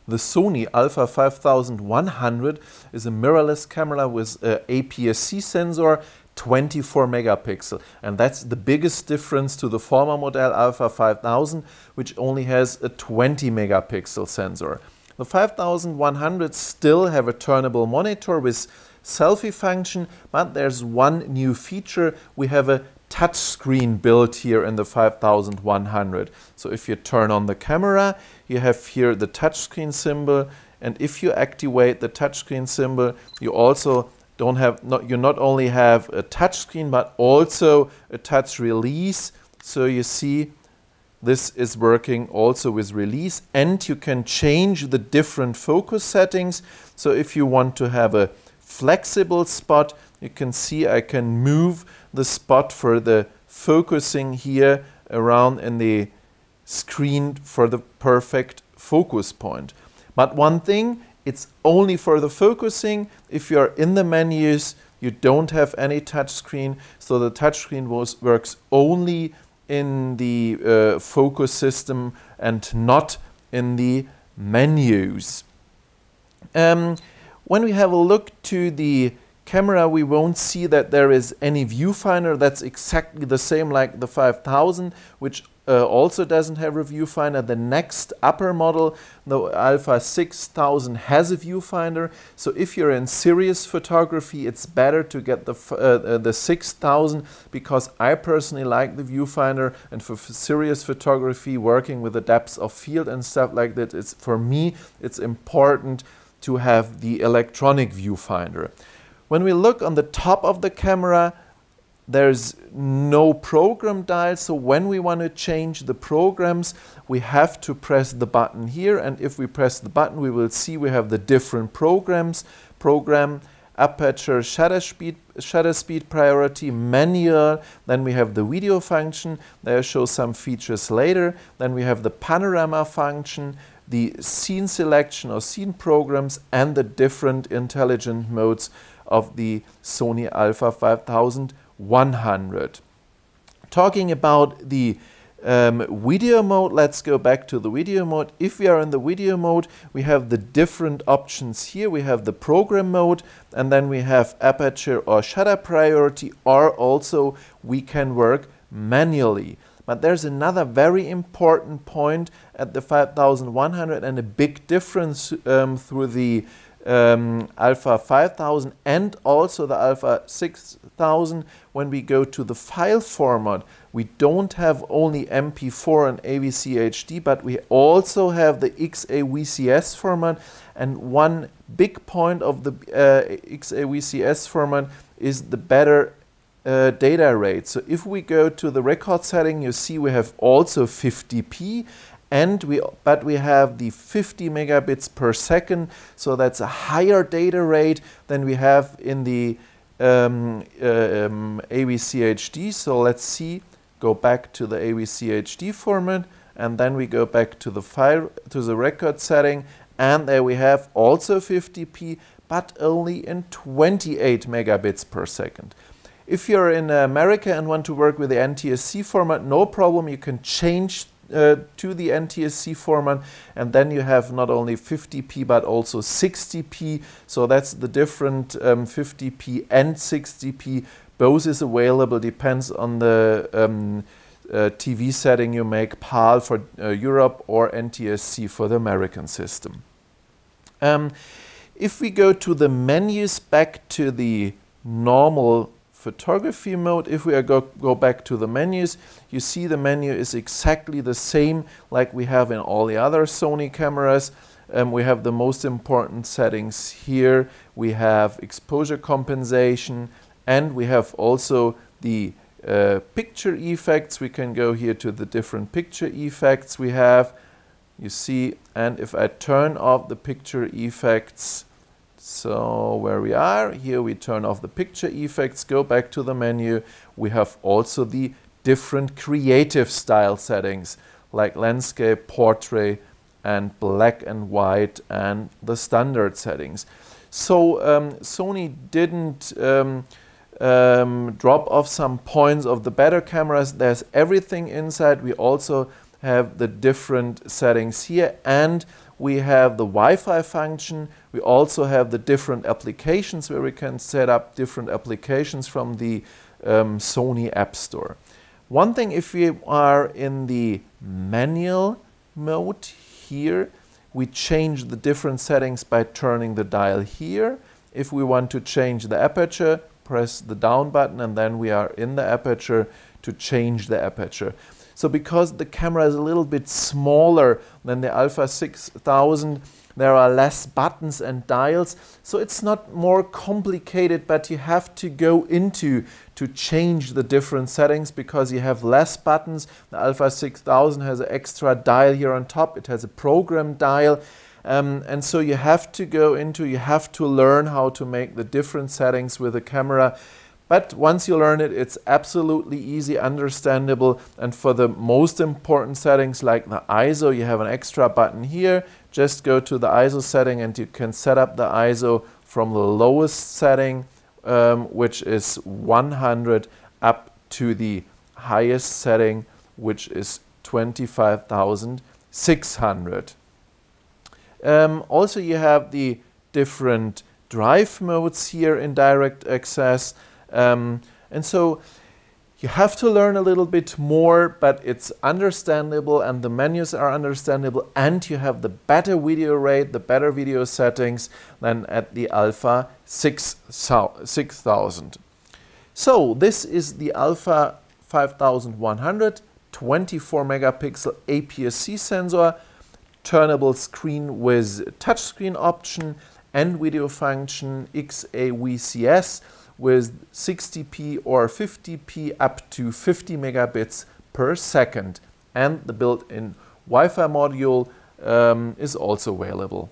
The Sony Alpha 5100 is a mirrorless camera with an APS-C sensor, 24 megapixel, and that's the biggest difference to the former model Alpha 5000, which only has a 20 megapixel sensor. The 5100 still have a turnable monitor with selfie function, but there's one new feature. We have a touch screen built here in the 5100. So if you turn on the camera, you have here the touchscreen symbol, and if you activate the touchscreen symbol, you also you not only have a touchscreen but also a touch release. So you see this is working also with release, and you can change the different focus settings. So if you want to have a flexible spot, you can see I can move the spot for the focusing here around in the screen for the perfect focus point. But one thing, it's only for the focusing. If you're in the menus, you don't have any touch screen, so the touch screen works only in the focus system and not in the menus. When we have a look to the camera, we won't see that there is any viewfinder. That's exactly the same like the 5000, which also doesn't have a viewfinder. The next upper model, the Alpha 6000, has a viewfinder. So if you're in serious photography, it's better to get the 6000, because I personally like the viewfinder, and for serious photography, working with the depth of field and stuff like that, for me it's important to have the electronic viewfinder. When we look on the top of the camera, there's no program dial, so when we want to change the programs, we have to press the button here, and if we press the button, we will see we have the different programs: program, aperture, shutter speed priority, manual. Then we have the video function. There show some features later. Then we have the panorama function, the scene selection or scene programs, and the different intelligent modes of the Sony Alpha 5100. Talking about the video mode, let's go back to the video mode. If we are in the video mode, we have the different options here. We have the program mode, and then we have aperture or shutter priority, or also we can work manually. But there's another very important point at the 5100 and a big difference through the Alpha 5000 and also the Alpha 6000. When we go to the file format, we don't have only MP4 and AVC HD, but we also have the XAVCS format. And one big point of the XAVCS format is the better data rate. So if we go to the record setting, you see we have also 50p, but we have the 50 megabits per second, so that's a higher data rate than we have in the AVC HD. So let's see, go back to the AVC HD format, and then we go back to the file, to the record setting, and there we have also 50p, but only in 28 megabits per second. If you're in America and want to work with the NTSC format, no problem, you can change to the NTSC format, and then you have not only 50p but also 60p. So that's the different 50p and 60p. Both is available, depends on the TV setting you make, PAL for Europe or NTSC for the American system. If we go to the menus, back to the normal photography mode, if we go back to the menus, you see the menu is exactly the same like we have in all the other Sony cameras. We have the most important settings here. We have exposure compensation, and we have also the picture effects. We can go here to the different picture effects we have, you see, and if I turn off the picture effects, so where we are, here we turn off the picture effects, go back to the menu. We have also the different creative style settings like landscape, portrait, and black and white, and the standard settings. So Sony didn't drop off some points of the better cameras. There's everything inside. We also have the different settings here, and we have the Wi-Fi function. We also have the different applications where we can set up different applications from the Sony App Store. One thing, if we are in the manual mode here, we change the different settings by turning the dial here. If we want to change the aperture, press the down button, and then we are in the aperture to change the aperture. So because the camera is a little bit smaller than the Alpha 6000, there are less buttons and dials. So it's not more complicated, but you have to go into to change the different settings because you have less buttons. The Alpha 6000 has an extra dial here on top. It has a program dial. And so you have to go into, you have to learn how to make the different settings with the camera. But once you learn it, it's absolutely easy, understandable. And for the most important settings like the ISO, you have an extra button here. Just go to the ISO setting and you can set up the ISO from the lowest setting, which is 100, up to the highest setting, which is 25,600. Also, you have the different drive modes here in direct access. And so you have to learn a little bit more, but it's understandable and the menus are understandable, and you have the better video rate, the better video settings than at the Alpha 6000. So this is the Alpha 5100 24 megapixel APS-C sensor, turnable screen with touchscreen option and video function, XAVCS with 60p or 50p up to 50 megabits per second. And the built-in Wi-Fi module is also available.